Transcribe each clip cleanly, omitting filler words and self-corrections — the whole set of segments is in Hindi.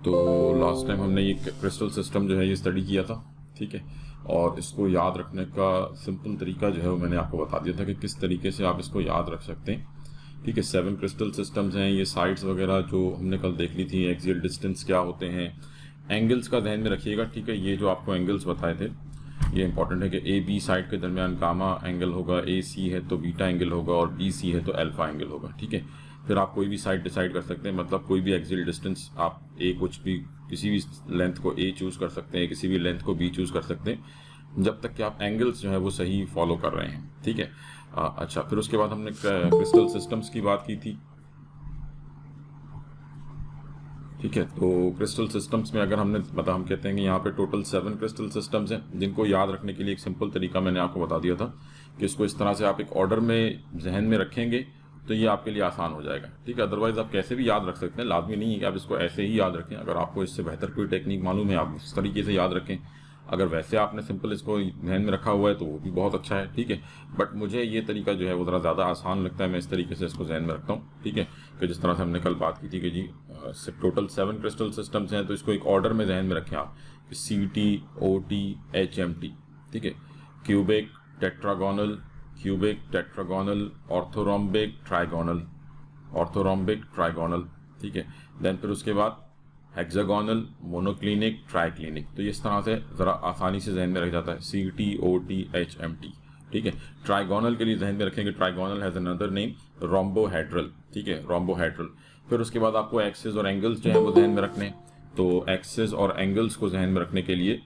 तो लास्ट टाइम हमने ये क्रिस्टल सिस्टम जो है ये स्टडी किया था, ठीक है। और इसको याद रखने का सिंपल तरीका जो है वो मैंने आपको बता दिया था कि किस तरीके से आप इसको याद रख सकते हैं, ठीक है। 7 क्रिस्टल सिस्टम्स हैं, ये साइड्स वगैरह जो हमने कल देख ली थी, एक्सियल डिस्टेंस क्या होते हैं, एंगल्स का ध्यान में रखिएगा, ठीक है। ये जो आपको एंगल्स बताए थे ये इंपॉर्टेंट है कि ए बी साइड के दरमियान गामा एंगल होगा, ए सी है तो बीटा एंगल होगा और बी सी है तो अल्फा एंगल होगा, ठीक है। फिर आप कोई भी साइड डिसाइड कर सकते हैं, मतलब कोई भी एक्सियल डिस्टेंस आप ए कुछ भी किसी भी लेंथ को ए चूज़ कर सकते हैं, किसी भी लेंथ को बी चूज़ कर सकते हैं, जब तक कि आप एंगल्स जो है वो सही फॉलो कर रहे हैं, ठीक है। अच्छा, फिर उसके बाद हमने क्रिस्टल सिस्टम्स की बात की थी, ठीक है। तो क्रिस्टल सिस्टम्स में अगर हमने मतलब हम कहते हैं कि यहाँ पे टोटल 7 क्रिस्टल सिस्टम्स हैं, जिनको याद रखने के लिए एक सिंपल तरीका मैंने आपको बता दिया था कि इसको इस तरह से आप एक ऑर्डर में जहन में रखेंगे तो ये आपके लिए आसान हो जाएगा, ठीक है। अदरवाइज आप कैसे भी याद रख सकते हैं, लाजमी नहीं है कि आप इसको ऐसे ही याद रखें। अगर आपको इससे बेहतर कोई टेक्निक मालूम है आप उस तरीके से याद रखें, अगर वैसे आपने सिंपल इसको ध्यान में रखा हुआ है तो वो भी बहुत अच्छा है, ठीक है। बट मुझे ये तरीका जो है वो ज़रा ज़्यादा आसान लगता है, मैं इस तरीके से इसको ध्यान में रखता हूँ, ठीक है। कि जिस तरह से हमने कल बात की थी कि जी टोटल 7 क्रिस्टल सिस्टम्स हैं, तो इसको एक ऑर्डर में ध्यान में रखें आप, C T O T H M T, ठीक है। Cubic, tetragonal, cubic, tetragonal, orthorhombic, trigonal, orthorhombic, trigonal, ठीक है। देन फिर उसके बाद हेक्सागोनल, मोनोक्लिनिक, ट्राइक्लिनिक। तो इस तरह से ज़रा आसानी से जहन में रख जाता है, C T O T H M T, ठीक है। ट्राइगोनल के लिए जहन में रखेंगे, trigonal has another name rhombohedral, ठीक है, रोम्बोहेड्रल। फिर उसके बाद आपको एक्सिस और एंगल्स जो है वो जहन में रखने हैं, तो एक्सिस और एंगल्स को जहन में रखने के लिए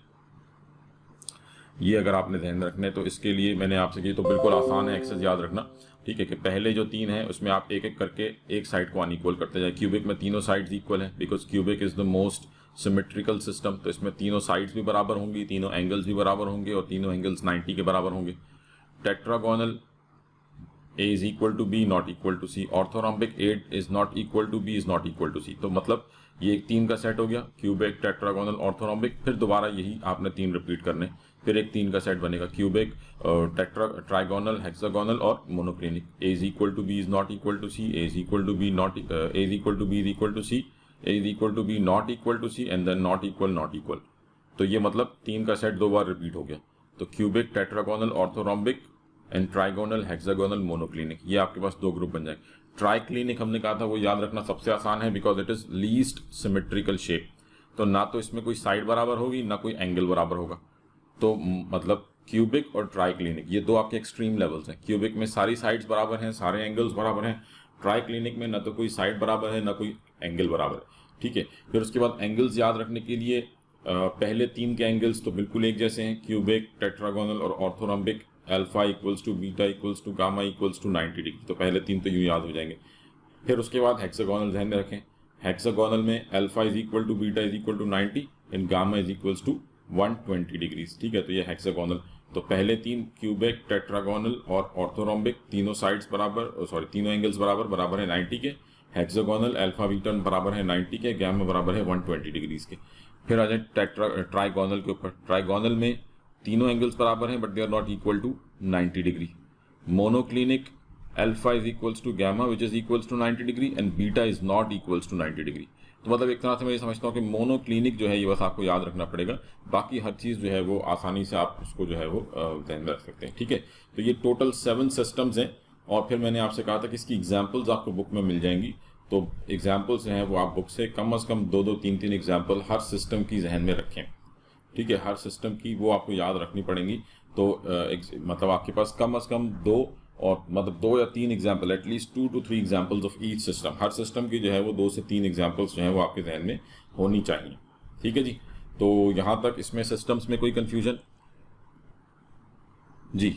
ये अगर आपने ध्यान में रखना है तो इसके लिए मैंने आपसे की, तो बिल्कुल आसान है एक्सेस याद रखना, ठीक है। कि पहले जो 3 हैं उसमें आप एक एक करके एक साइड को अनइक्वल करते जाए। क्यूबिक में तीनों साइड्स इक्वल हैं because cubic is the most symmetrical system, तो इसमें तीनों साइड्स भी बराबर होंगी, तीनों एंगल्स भी बराबर होंगे और तीनों एंगल्स 90 के बराबर होंगे। Tetragonal A is equal to B not equal to C, orthorhombic A is not equal to B is not equal to C। तो मतलब ये एक 3 का सेट हो गया, क्यूबिक, टेट्रागोनल, ऑर्थोरोम्बिक। फिर दोबारा यही आपने 3 रिपीट करने, फिर एक 3 का सेट बनेगा, क्यूबिक, ट्राइगोनल, हेक्सागोनल और monoclinic. A is equal to B is not equal to C, A is equal to B not A is equal to B is equal to C, A is equal to B not equal to C and then not equal not equal। तो ये मतलब 3 का सेट 2 बार रिपीट हो गया। तो cubic, tetragonal, orthorhombic and trigonal, hexagonal, monoclinic, ये आपके पास 2 ग्रुप बन जाएंगे। ट्राइक्लिनिक हमने कहा था वो याद रखना सबसे आसान है because it is least symmetrical shape, तो ना तो इसमें कोई साइड बराबर होगी ना कोई एंगल बराबर होगा। तो मतलब क्यूबिक और ट्राइक्लिनिक ये 2 आपके एक्सट्रीम लेवल्स हैं। क्यूबिक में सारी साइड्स बराबर हैं, सारे एंगल्स बराबर हैं, ट्राइक्लिनिक में ना तो कोई साइड बराबर है ना कोई एंगल बराबर है, ठीक है। फिर उसके बाद एंगल्स याद रखने के लिए पहले 3 के एंगल्स तो बिल्कुल एक जैसे हैं, क्यूबिक, टेट्रागोनल और orthorhombic, alpha equals to beta equals to gamma equals to 90 degree, तो पहले 3 तो यूँ याद हो जाएंगे। फिर उसके बाद हेक्सागोनल ध्यान में रखें, हेक्सागोनल में alpha is equal to beta is equal to 90 and gamma is equals to 120 degrees, ठीक है। तो ये हेक्सागोनल, तो पहले 3 क्यूबिक, टेट्रागोनल और ऑर्थोरोम्बिक, तीनों साइड्स बराबर, सॉरी तीनों एंगल्स बराबर बराबर है 90 के। हेक्सागोनल अल्फा बीटा बराबर है 90 के, गामा बराबर है 120 डिग्रीज के। फिर आ जाए ट्राइगोनल के ऊपर। ट्राइगोनल में तीनों एंगल्स बराबर हैं but they are not equal to 90 degree. Monoclinic, alpha is equals to gamma which is equals to 90 degree and beta is not equals to 90 degree. तो मतलब एक तरह से मैं ये समझता हूँ कि मोनोक्लिनिक जो है ये बस आपको याद रखना पड़ेगा, बाकी हर चीज़ जो है वो आसानी से आप उसको जो है वो ध्यान में रख सकते हैं, ठीक है। तो ये टोटल 7 सिस्टम्स हैं और फिर मैंने आपसे कहा था कि इसकी एग्जाम्पल्स आपको बुक में मिल जाएंगी। तो एग्जाम्पल्स हैं वो आप बुक से कम से कम 2-2, 3-3 एग्जाम्पल हर सिस्टम की जहन में रखें, ठीक है। हर सिस्टम की वो आपको याद रखनी पड़ेंगी। तो मतलब आपके पास कम से कम 2 और मतलब 2 या 3 example, at least 2 to 3 examples of each system, her system की जो है वो 2 से 3 एग्जाम्पल्स जो है वो आपके जहन में होनी चाहिए, ठीक है जी। तो यहाँ तक इसमें सिस्टम्स में कोई कन्फ्यूजन जी,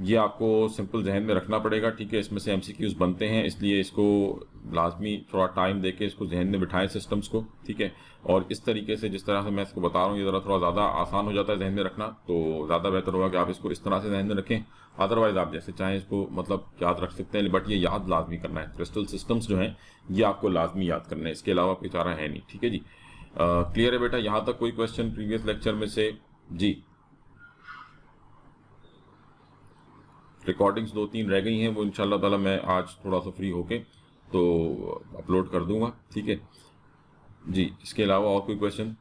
ये आपको सिंपल जहन में रखना पड़ेगा, ठीक है। इसमें से एमसीक्यूज बनते हैं इसलिए इसको लाजमी थोड़ा टाइम देके इसको जहन में बिठाएं सिस्टम्स को, ठीक है। और इस तरीके से जिस तरह से मैं इसको बता रहा हूँ ये ज़रा थोड़ा ज़्यादा आसान हो जाता है जहन में रखना, तो ज़्यादा बेहतर होगा कि आप इसको इस तरह से जहन में रखें। अदरवाइज आप जैसे चाहें इसको मतलब याद रख सकते हैं, बट ये याद लाजमी करना है। क्रिस्टल सिस्टम्स जो हैं ये आपको लाजमी याद करना है, इसके अलावा कोई चारा है नहीं, ठीक है जी। क्लियर है बेटा, यहाँ तक कोई क्वेश्चन प्रीवियस लेक्चर में से? जी, रिकॉर्डिंग्स 2-3 रह गई हैं, वो इंशाल्लाह ताला मैं आज थोड़ा सा फ्री होके तो अपलोड कर दूंगा, ठीक है। जी, इसके अलावा और कोई क्वेश्चन?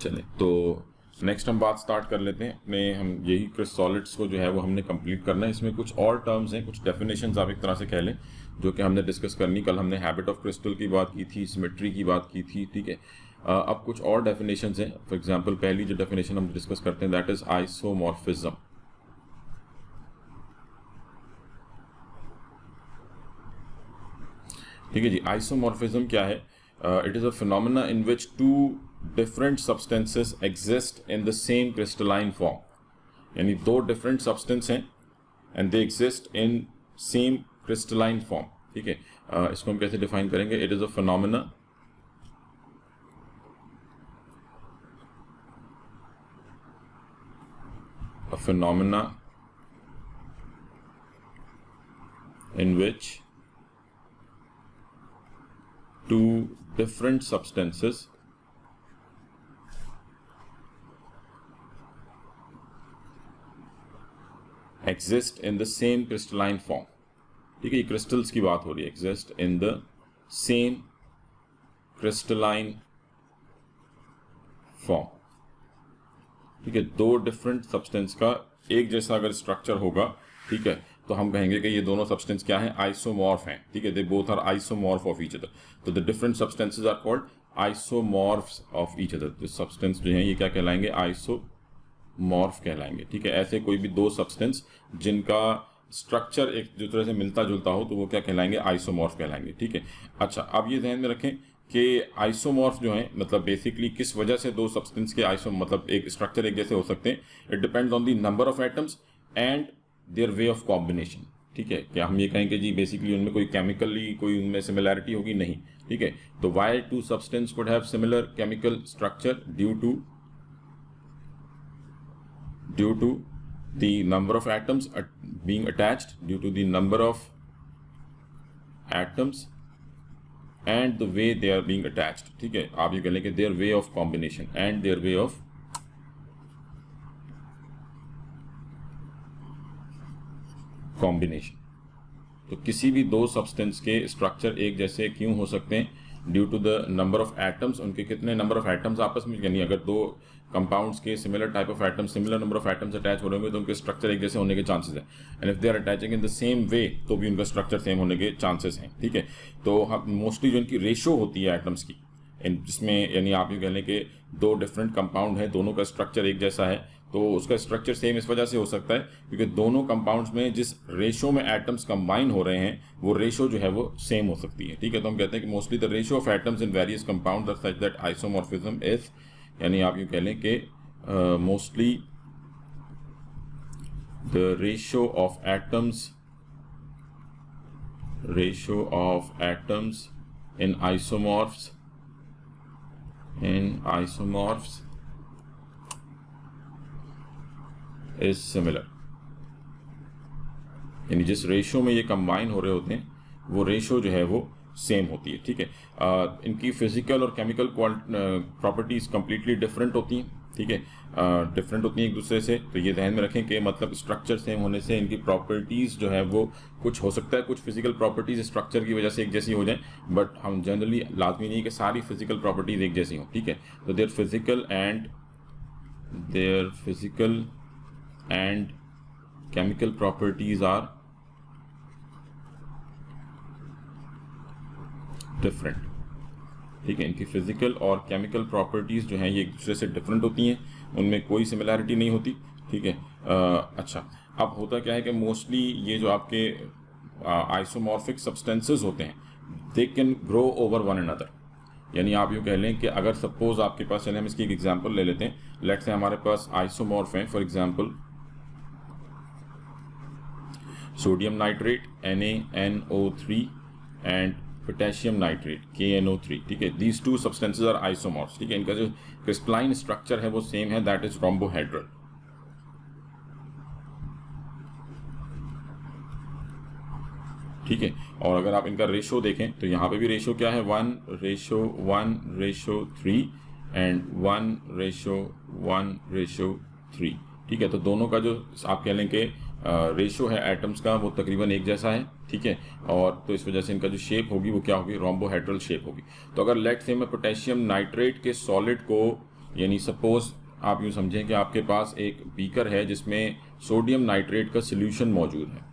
चलें, तो नेक्स्ट हम बात स्टार्ट कर लेते हैं अपने, हम यही क्रिस्टॉलिड्स को जो है वो हमने कंप्लीट करना है। इसमें कुछ और टर्म्स हैं, कुछ डेफिनेशंस आप एक तरह से कह लें, जो कि हमने डिस्कस करनी। कल हमने हैबिट ऑफ क्रिस्टल की बात की थी, सिमेट्री की बात की थी, ठीक है। अब कुछ और डेफिनेशंस हैं। फॉर एग्जांपल पहली जो डेफिनेशन हम डिस्कस करते हैं दैट इज आइसोमॉर्फिज्म। ठीक है जी, आइसोमॉर्फिज्म क्या है? It is a phenomena in which two different substances exist in the same crystalline form. यानी दो डिफरेंट सब्सटेंस हैं and they exist in same crystalline form. ठीक है, इसको हम कैसे डिफाइन करेंगे? It is a phenomena in which two different substances exist in the same crystalline form। ठीक है, ये क्रिस्टल्स की बात हो रही है। exist in the same crystalline form। ठीक है, दो डिफरेंट सब्सटेंस का एक जैसा अगर स्ट्रक्चर होगा, ठीक है, तो हम कहेंगे कि ये दोनों सब्सटेंस क्या हैं? आइसोमॉर्फ हैं। ठीक है, they both are isomorph of each other. तो the different substances are called isomorphs of each other. जो सब्सटेंस जो हैं ये क्या कहलाएंगे? आइसोमॉर्फ कहलाएंगे। ठीक है, ऐसे कोई भी दो सब्सटेंस जिनका स्ट्रक्चर एक दूसरे से मिलता जुलता हो तो वो क्या कहलाएंगे? आइसोमॉर्फ कहलाएंगे। ठीक है, अच्छा, अब ये ध्यान में रखें कि आइसोमॉर्फ जो है मतलब बेसिकली किस वजह से दो सब्सटेंस के मतलब एक स्ट्रक्चर एक जैसे हो सकते हैं। It depends on the number of atoms and their way of combination. ठीक है, क्या हम ये कहें कि जी बेसिकली उनमें कोई केमिकली कोई उनमें सिमिलैरिटी होगी? नहीं। ठीक है, तो why two substance could have similar chemical structure? Due to the number of atoms being attached, due to the number of atoms and the way they are being attached। ठीक है, आप ये कह लें कि their way of combination and their way of combination। तो किसी भी दो सब्सटेंस के स्ट्रक्चर एक जैसे क्यों हो सकते हैं? Due to the number of atoms. उनके कितने नंबर ऑफ एटम्स आपस में, यानी अगर दो कंपाउंड्स के similar type of atoms, similar number of atoms attach हो रहे होंगे तो उनके स्ट्रक्चर एक जैसे होने के चांसेस हैं। And if they are attaching in the same way तो भी उनका स्ट्रक्चर सेम होने के चांसेस हैं। ठीक है, तो हम मोस्टली जो इनकी रेशो होती है एटम्स की, जिसमें यानी आप ये कह लें कि दो डिफरेंट कंपाउंड हैं, दोनों का स्ट्रक्चर एक जैसा है, तो उसका स्ट्रक्चर सेम इस वजह से हो सकता है क्योंकि दोनों कंपाउंड्स में जिस रेशो में एटम्स कंबाइन हो रहे हैं वो रेशो जो है वो सेम हो सकती है। ठीक है, तो हम कहते हैं कि mostly the ratio of atoms in various compounds are such that isomorphism is, यानी आप ये कह लें कि mostly the ratio of atoms in isomorphs is similar. यानी जिस रेशो में ये कंबाइन हो रहे होते हैं वो रेशो जो है वो सेम होती है। ठीक है, इनकी फिजिकल और केमिकल प्रॉपर्टीज कंप्लीटली डिफरेंट होती हैं। ठीक है, डिफरेंट होती हैं एक दूसरे से। तो ये ध्यान में रखें कि मतलब स्ट्रक्चर सेम होने से इनकी प्रॉपर्टीज जो है वो कुछ हो सकता है, कुछ फिजिकल प्रॉपर्टीज स्ट्रक्चर की वजह से एक जैसी हो जाए, बट हम जनरली लाजमी नहीं कि सारी फिजिकल प्रॉपर्टीज एक जैसी हों। ठीक है, तो their physical and chemical properties are different। ठीक है, इनकी फिजिकल और केमिकल प्रॉपर्टीज जो हैं ये एक दूसरे से डिफरेंट होती हैं, उनमें कोई सिमिलैरिटी नहीं होती। ठीक है, अच्छा, अब होता क्या है कि मोस्टली ये जो आपके आइसोमॉर्फिक सब्सटेंसेस होते हैं दे can grow over one another. यानी आप यूँ कह लें कि अगर सपोज आपके पास, चलिए हम इसकी एक एग्जांपल ले लेते हैं। लेट्स से हमारे पास आइसोमॉर्फ हैं, for example sodium nitrate NaNO3 and potassium nitrate KNO3। ठीक है, these two substances are isomorphs। ठीक है, इनका जो क्रिस्टलाइन स्ट्रक्चर है वो सेम है, दैट इज rhombohedral। ठीक है, और अगर आप इनका रेशो देखें तो यहाँ पे भी रेशो क्या है? 1:1:3 एंड 1:1:3। ठीक है, तो दोनों का जो आप कह लें कि रेशो है एटम्स का वो तकरीबन एक जैसा है, ठीक है, और तो इस वजह से इनका जो शेप होगी वो क्या होगी, रोम्बोहेड्रल शेप होगी। तो अगर लेट से मैं पोटेशियम नाइट्रेट के सॉलिड को, यानी सपोज आप यूँ समझें कि आपके पास एक बीकर है जिसमें सोडियम नाइट्रेट का सोल्यूशन मौजूद है।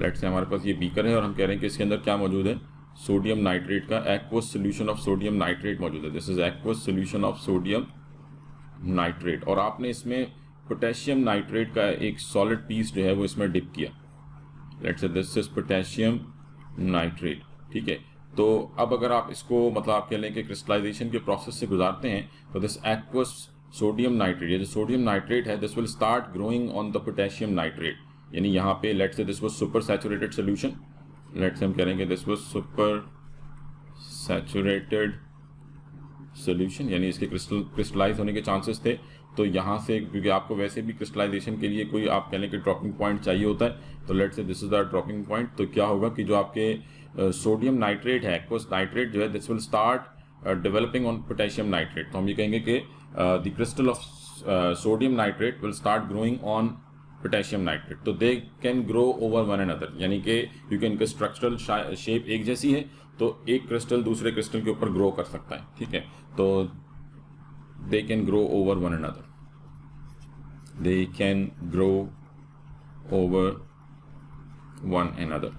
लेट से हमारे पास ये बीकर है और हम कह रहे हैं कि इसके अंदर क्या मौजूद है, सोडियम नाइट्रेट का aqueous solution of sodium nitrate मौजूद है। This is aqueous solution of sodium nitrate, और आपने इसमें पोटेशियम नाइट्रेट का एक सॉलिड पीस जो है वो इसमें डिप किया। Let's say this is potassium nitrate, ठीक है। तो अब अगर आप इसको मतलब आप कह लें कि क्रिस्टलाइजेशन के प्रोसेस से गुजारते हैं तो दिस एक्वस सोडियम नाइट्रेट, ये जो सोडियम नाइट्रेट है this will start growing on the potassium nitrate, यानी यहाँ पे let's say this was super saturated solution, let's say हम करेंगे this was super saturated solution, यानी इसके क्रिस्टलाइज होने के चांसेस थे। तो यहाँ से क्योंकि आपको वैसे भी क्रिस्टलाइजेशन के लिए कोई आप कह लें कि ड्रॉपिंग पॉइंट चाहिए होता है, तो let's say this is the dropping point. तो क्या होगा कि जो आपके सोडियम नाइट्रेट है, एक्वस नाइट्रेट जो है, this will start developing on potassium nitrate. तो हम ये कहेंगे कि the crystal of sodium nitrate will start growing on potassium nitrate. तो they can grow over one another, यानी कि क्योंकि इनका स्ट्रक्चरल शेप एक जैसी है तो एक क्रिस्टल दूसरे क्रिस्टल के ऊपर ग्रो कर सकता है, ठीक है। तो they can grow over one another, they can grow over one another,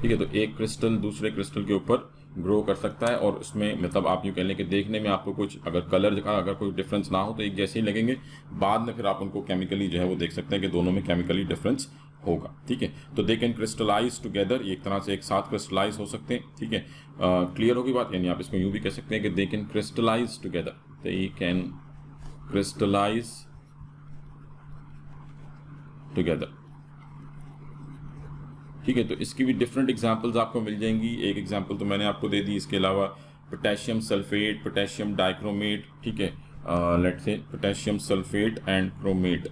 ठीक है। तो एक क्रिस्टल दूसरे क्रिस्टल के ऊपर ग्रो कर सकता है, और उसमें मतलब आप यूँ कह लें कि देखने में आपको कुछ अगर कलर का अगर कोई डिफरेंस ना हो तो एक जैसे ही लगेंगे, बाद में फिर आप उनको केमिकली जो है वो देख सकते हैं कि दोनों में केमिकली डिफरेंस होगा, ठीक है। तो दे कैन क्रिस्टलाइज टुगेदर, एक तरह से एक साथ क्रिस्टलाइज हो सकते हैं, ठीक है। क्लियर होगी बात, यानी आप इसको यूँ भी कह सकते हैं कि they can crystallize together, they can crystallize together, ठीक है। तो इसकी भी डिफरेंट एग्जांपल्स आपको मिल जाएंगी। एक एग्जांपल तो मैंने आपको दे दी, इसके अलावा पोटेशियम सल्फेट, पोटेशियम डाइक्रोमेट, ठीक है, let's say potassium sulphate and chromate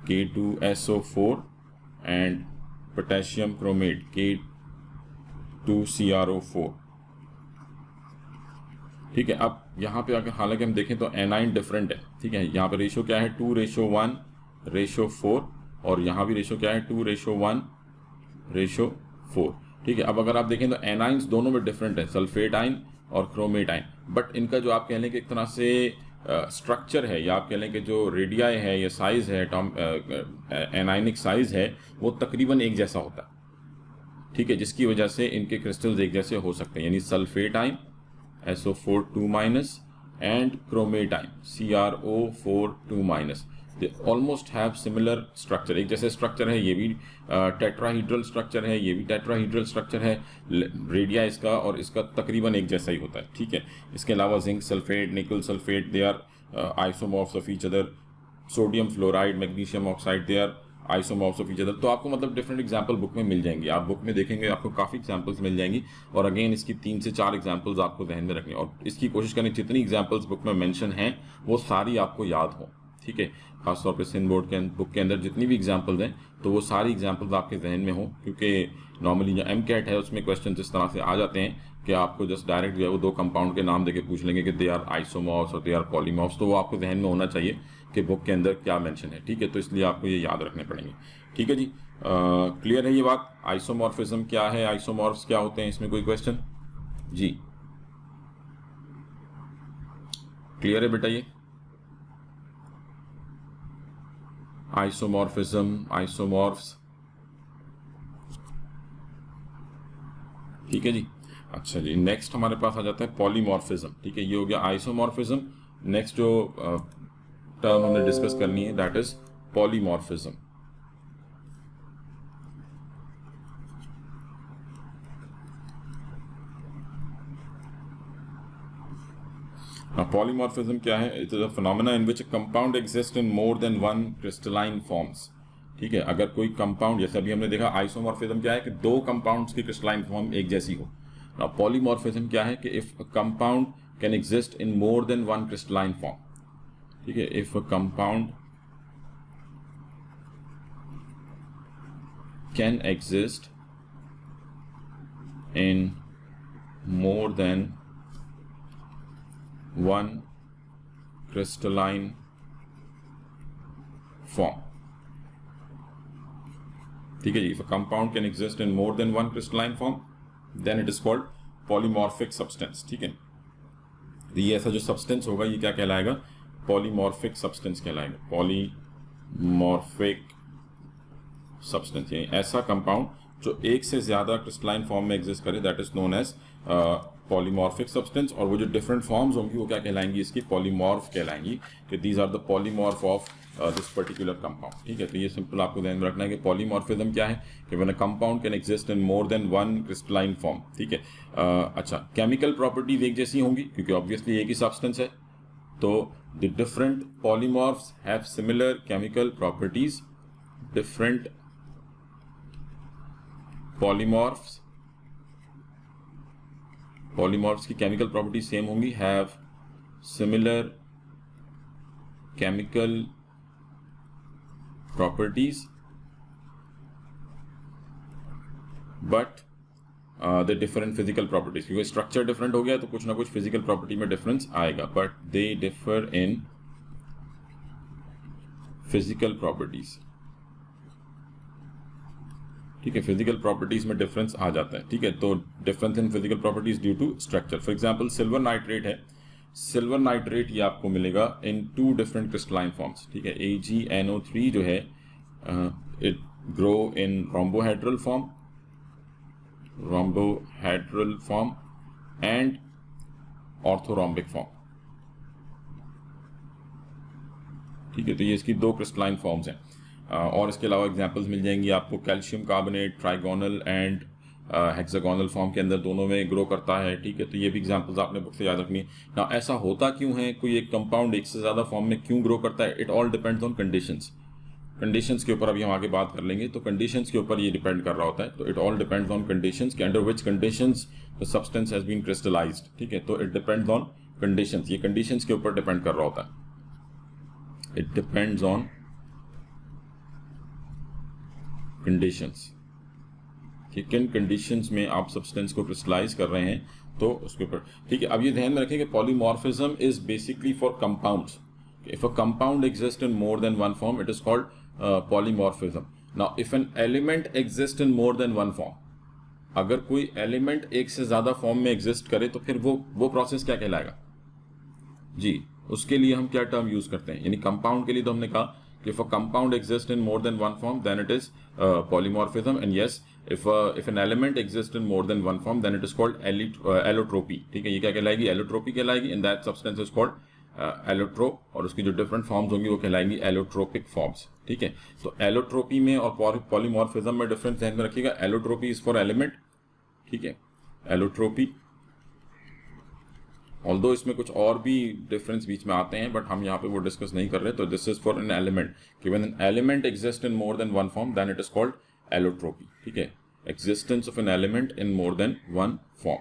K2SO4 and potassium chromate K2CrO4, ठीक है। अब यहाँ पे अगर हालांकि हम देखें तो एनाइन डिफरेंट है, ठीक है। यहाँ पे रेशो क्या है 2:1:4, और यहाँ भी रेशो क्या है 2:1:4, ठीक है। अब अगर आप देखें तो एनाइंस दोनों में डिफरेंट है, सल्फेट आइन और क्रोमेट आइन, बट इनका जो आप कह लें कि एक तरह से स्ट्रक्चर है, या आप कह लें कि जो रेडियाई है या साइज है, एनाइनिक साइज है, वो तकरीबन एक जैसा होता है, ठीक है, जिसकी वजह से इनके क्रिस्टल्स एक जैसे हो सकते हैं, यानी सल्फेट आइन SO4 2- एंड क्रोमेट आइन CrO4 2-, they almost have similar structure, एक जैसे स्ट्रक्चर है, ये भी टेट्राहीड्रल स्ट्रक्चर है, ये भी टेट्राहीड्रल स्ट्रक्चर है, रेडिया इसका और इसका तकरीबन एक जैसा ही होता है, ठीक है। इसके अलावा zinc sulphate, nickel sulphate, they are isomorphs of each other, sodium fluoride, magnesium oxide, they are isomorphs of each other. तो आपको मतलब डिफरेंट एग्जांपल बुक में मिल जाएंगी, आप बुक में देखेंगे आपको काफ़ी एग्जांपल्स मिल जाएंगी, और अगेन इसकी 3 से 4 एग्जांपल्स आपको जहन में रखनी, और इसकी कोशिश करें जितनी एग्जांपल्स बुक में मेंशन हैं वो सारी आपको याद हो, ठीक है। खासतौर पे सिंध बोर्ड के बुक के अंदर जितनी भी एग्जांपल्स हैं तो वो सारी एग्जांपल्स आपके जहन में हो, क्योंकि नॉर्मली जो MCAT है उसमें क्वेश्चन इस तरह से आ जाते हैं कि आपको जस्ट डायरेक्ट जो है वो 2 कंपाउंड के नाम देके पूछ लेंगे कि दे आर आइसोमॉर्फ्स और दे आर पॉलीमॉर्फ्स, तो वो आपको जहन में होना चाहिए कि बुक के अंदर क्या मेंशन है, ठीक है। तो इसलिए आपको ये याद रखने पड़ेंगे, ठीक है जी। क्लियर है ये बात, आइसोमॉर्फिज्म क्या है, आइसोमॉर्फ्स क्या होते हैं, इसमें कोई क्वेश्चन? जी क्लियर है बेटा ये आइसोमॉर्फिज्म, आइसोमॉर्फ्स, ठीक है जी। अच्छा जी, नेक्स्ट हमारे पास आ जाता है पॉलीमॉर्फिज्म, ठीक है। ये हो गया आइसोमॉर्फिज्म। नेक्स्ट जो टर्म हमने डिस्कस करनी है दैट इज पॉलीमॉर्फिज्म। पॉलीमॉर्फिज्म क्या है? It is a phenomena in which a compound exist in more than one crystalline forms, ठीक है। अगर कोई कंपाउंड, जैसे अभी हमने देखा आइसोमॉर्फिज्म क्या है कि 2 कंपाउंड्स की क्रिस्टलाइन फॉर्म एक जैसी हो। नाउ पॉलीमॉर्फिज्म क्या है कि if a compound can exist in more than one crystalline form, ठीक है। If a compound can exist in more than one crystalline form, ठीक है जी, if a compound can exist in more than one crystalline form then it is called polymorphic substance. ठीक है, तो ये ऐसा जो सब्सटेंस होगा ये क्या कहलाएगा, पॉलीमॉर्फिक सब्सटेंस कहलाएगा, पॉलीमॉर्फिक सब्सटेंस, यानी ऐसा कंपाउंड जो एक से ज्यादा क्रिस्टलाइन फॉर्म में एग्जिस्ट करे, that is known as polymorphic substance. और वो जो डिफरेंट फॉर्म्स होंगी वो क्या कहलाएंगी, इसकी पॉलीमॉर्फ कहलाएंगी, कि these are the polymorph of this particular compound. ठीक है, तो ये सिंपल आपको ध्यान में रखना है कि पॉलीमॉर्फिज्म क्या है, कि when a compound can exist in more than one crystalline form. ठीक है, अच्छा, केमिकल प्रॉपर्टीज एक जैसी होंगी क्योंकि ऑब्वियसली एक ही सब्सटेंस है, तो the different polymorphs have similar chemical properties, different polymorphs की केमिकल प्रॉपर्टीज सेम होंगी, have similar chemical properties but the different physical properties, क्योंकि स्ट्रक्चर डिफरेंट हो गया तो कुछ ना कुछ फिजिकल प्रॉपर्टी में डिफरेंस आएगा, but they differ in physical properties. ठीक है, फिजिकल प्रॉपर्टीज में डिफरेंस आ जाता है। ठीक है, तो difference in physical properties due to structure. For example silver nitrate है, सिल्वर नाइट्रेट ये आपको मिलेगा इन टू डिफरेंट क्रिस्टलाइन फॉर्म्स। ठीक है, AgNO3 जो है it grow in rhombohedral form and orthorhombic form. ठीक है, तो ये इसकी दो क्रिस्टलाइन फॉर्म्स हैं। और इसके अलावा एग्जांपल्स मिल जाएंगी आपको, calcium carbonate trigonal and hexagonal form के अंदर दोनों में ग्रो करता है। ठीक है, तो ये भी एग्जांपल्स आपने बुक से याद रखनी है ना। ऐसा होता क्यों है, कोई एक कंपाउंड एक से ज़्यादा फॉर्म में क्यों ग्रो करता है, it all depends on conditions के ऊपर अभी हम आगे बात कर लेंगे, तो कंडीशंस के ऊपर ये डिपेंड कर रहा होता है। तो it all depends on conditions के under which conditions the substance has been crystallised. ठीक है, तो इट डिपेंड्स ऑन कंडीशंस, ये कंडीशंस के ऊपर डिपेंड कर रहा होता है, इट डिपेंड्स ऑन कंडीशंस, कि किन कंडीशंस में आप सब्सटेंस को क्रिस्टलाइज कर रहे हैं, तो उसके ऊपर। ठीक है, अब ये ध्यान में रखें कि polymorphism is basically for compounds. If a compound exist in more than one form it is called polymorphism. Now if N element exist in more than one form, अगर कोई एलिमेंट एक से ज्यादा फॉर्म में एग्जिस्ट करे तो फिर वो प्रोसेस क्या कहलाएगा जी, उसके लिए हम क्या टर्म यूज करते हैं, यानी कंपाउंड के लिए तो हमने कहा if a compound exists in more than one form then it is polymorphism, and yes, if an element exists in more than one form then it is called allotropy। ठीक है, ये क्या कहलाएगी, एलोट्रोपी कहलाएगी, and that substance is called allotrope, और उसकी जो different forms होंगी वो कहलाएंगी allotropic forms। ठीक है, तो एलोट्रोपी में और पॉलीमॉर्फिज्म में डिफरेंस ध्यान में रखिएगा। एलोट्रोपी इज फॉर एलिमेंट, ठीक है, एलोट्रोपी, ऑल्दो इसमें कुछ और भी डिफरेंस बीच में आते हैं बट हम यहाँ पे वो डिस्कस नहीं कर रहे। तो this is for an element, कि when an element exist in more than one form then it is called allotropy. ठीक है, existence of an element in more than one form.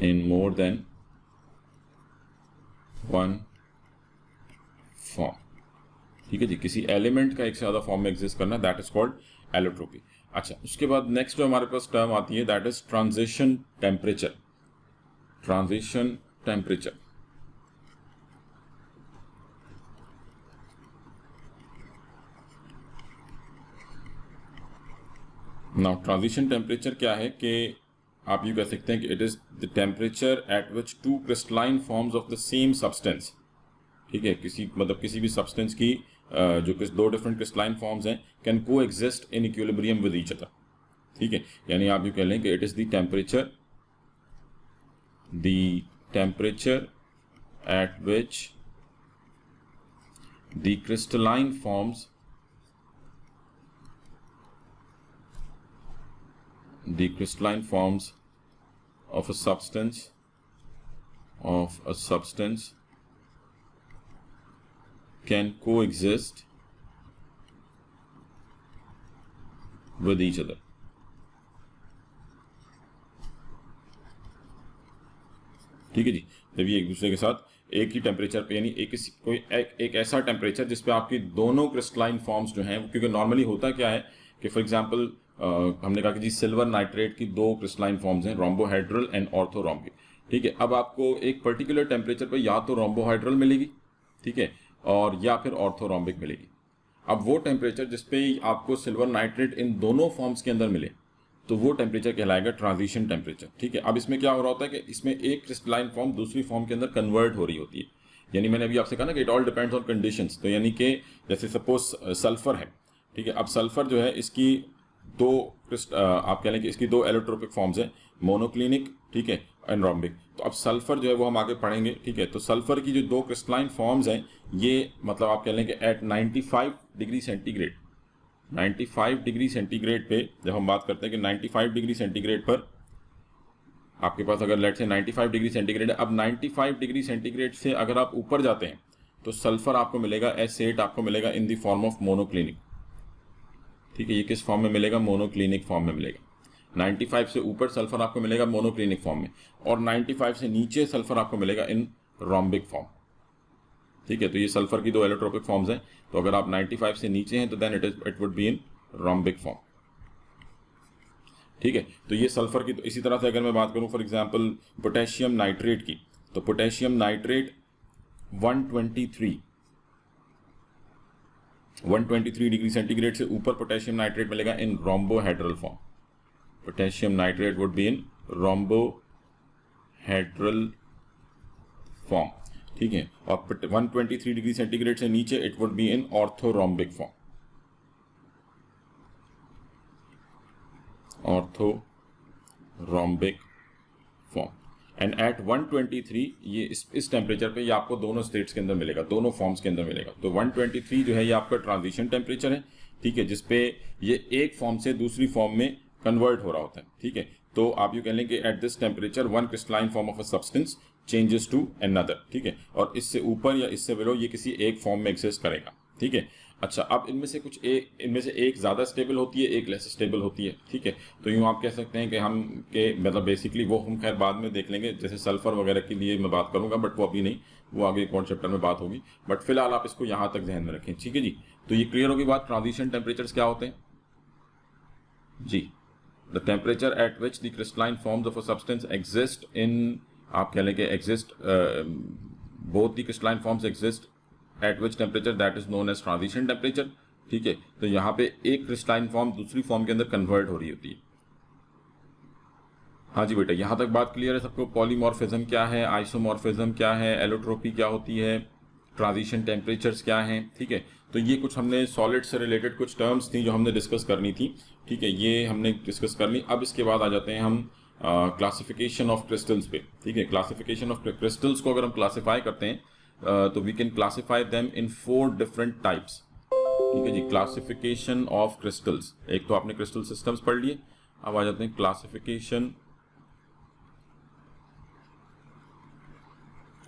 In more than one form. ठीक है जी, किसी एलिमेंट का एक से ज्यादा फॉर्म में एग्जिस्ट करना, दैट इज कॉल्ड एलोट्रोपी। अच्छा, उसके बाद नेक्स्ट जो हमारे पास टर्म आती है that is transition temperature. Transition temperature, now transition temperature क्या है कि आप ये कह सकते हैं कि it is the temperature at which two crystalline forms of the same substance. ठीक है, किसी भी सब्सटेंस की जो दो डिफरेंट क्रिस्टलाइन फॉर्म्स हैं can coexist in equilibrium with each other. ठीक है, यानी आप ये कह लें कि it is the temperature at which the crystalline forms of a substance can coexist with each other। ठीक है जी, जब ये एक दूसरे के साथ एक ही टेम्परेचर पे, यानी एक ऐसा टेम्परेचर जिस पे आपकी दोनों क्रिस्टलाइन फॉर्म्स जो हैं, क्योंकि नॉर्मली होता क्या है कि फॉर एग्जांपल हमने कहा कि जी सिल्वर नाइट्रेट की दो क्रिस्टलाइन फॉर्म्स हैं, रोम्बोहेड्रल एंड ऑर्थोरोम्बिक। ठीक है, अब आपको एक पर्टिकुलर टेम्परेचर पर या तो रोम्बोहाइड्रल मिलेगी, ठीक है, और या फिर ऑर्थोरोम्बिक मिलेगी। अब वो टेम्परेचर जिसपे आपको सिल्वर नाइट्रेट इन दोनों फॉर्म्स के अंदर मिले तो वो टेम्परेचर कहलाएगा ट्रांजिशन टेम्परेचर। ठीक है, अब इसमें क्या हो रहा होता है कि इसमें एक क्रिस्टलाइन फॉर्म दूसरी फॉर्म के अंदर कन्वर्ट हो रही होती है। यानी मैंने अभी आपसे कहा ना कि it all depends on conditions. तो यानी कि जैसे सपोज सल्फर है, ठीक है, अब सल्फर जो है इसकी दो आप कह लें कि इसकी दो एलोट्रोपिक फॉर्म्स हैं, मोनोक्लिनिक, ठीक है, एनरोम्बिक। तो अब सल्फर जो है वो हम आगे पढ़ेंगे, ठीक है। तो सल्फर की जो दो क्रिस्टलाइन फॉर्म्स हैं ये मतलब आप कह लें कि at 95 degree centigrade, 95 degree centigrade पे जब हम बात करते हैं कि 95 डिग्री सेंटीग्रेड पर आपके पास अगर लेट से 95 डिग्री सेंटीग्रेड है, अब 95 डिग्री सेंटीग्रेड से अगर आप ऊपर जाते हैं तो सल्फर आपको मिलेगा, S8 आपको मिलेगा in the form of monoclinic. ठीक है, ये किस फॉर्म में मिलेगा? मोनोक्लिनिक फॉर्म में मिलेगा। 95 से ऊपर सल्फर आपको मिलेगा मोनोक्लिनिक फॉर्म में, और 95 से नीचे सल्फर आपको मिलेगा इन रोम्बिक फॉर्म। ठीक है, तो ये सल्फर की दो एलोट्रोपिक फॉर्म्स हैं। तो अगर आप 95 से नीचे हैं तो then it would be in rhombic form. ठीक है, तो ये सल्फर की। तो इसी तरह से अगर मैं बात करूं फॉर एग्जांपल पोटेशियम नाइट्रेट की, तो पोटेशियम नाइट्रेट 123 डिग्री सेंटीग्रेड से ऊपर पोटेशियम नाइट्रेट मिलेगा in rhombohedral form. Potassium nitrate would be in rhombohedral form. ठीक है, और 123 डिग्री सेंटीग्रेड से नीचे it would be in orthorhombic form. Orthorhombic form. And at 123 ये इस टेम्परेचर पे ये आपको दोनों स्टेट्स के अंदर मिलेगा, दोनों फॉर्म्स के अंदर मिलेगा। तो 123 जो है ये आपका ट्रांजिशन टेम्परेचर है। ठीक है, जिसपे ये एक फॉर्म से दूसरी फॉर्म में कन्वर्ट हो रहा होता है। ठीक है, तो आप यू कह लें कि at this temperature one crystalline form of a substance changes to another. ठीक है, और इससे ऊपर या इससे बिलो ये किसी एक फॉर्म में एग्जिस्ट करेगा। ठीक है, अच्छा, अब इनमें से एक ज़्यादा स्टेबल होती है, एक लेस स्टेबल होती है। ठीक है, तो यूँ आप कह सकते हैं कि मतलब बेसिकली वो हम खैर बाद में देख लेंगे, जैसे सल्फर वगैरह के लिए मैं बात करूंगा, बट वो अभी नहीं, वो आगे एक और चैप्टर में बात होगी। बट फिलहाल आप इसको यहाँ तक ध्यान में रखें। ठीक है जी, तो ये क्लियर होगी बात, ट्रांजिशन टेम्परेचर्स क्या होते हैं जी। The temperature at which the crystalline forms of a substance exist in, आप कह लें कि exist both the crystalline forms exist at which temperature that is known as transition temperature. ठीक है, तो यहाँ पे एक क्रिस्टलाइन फॉर्म दूसरी फॉर्म के अंदर कन्वर्ट हो रही होती है। हाँ जी बेटा, यहाँ तक बात क्लियर है सबको? पॉलीमॉर्फिज्म क्या है, आइसोमॉर्फिज्म क्या है, एलोट्रोपी क्या होती है, ट्रांजिशन टेम्परेचर्स क्या हैं। ठीक है, तो ये कुछ हमने सॉलिड से रिलेटेड कुछ टर्म्स थी जो हमने डिस्कस करनी थी। ठीक है, ये हमने डिस्कस कर ली। अब इसके बाद आ जाते हैं हम क्लासिफिकेशन ऑफ क्रिस्टल्स पे। ठीक है, क्लासिफिकेशन ऑफ क्रिस्टल्स को अगर हम क्लासीफाई करते हैं तो we can classify them in 4 different types. ठीक है जी, क्लासिफिकेशन ऑफ क्रिस्टल्स। एक तो आपने क्रिस्टल सिस्टम्स पढ़ लिए, अब आ जाते हैं क्लासिफिकेशन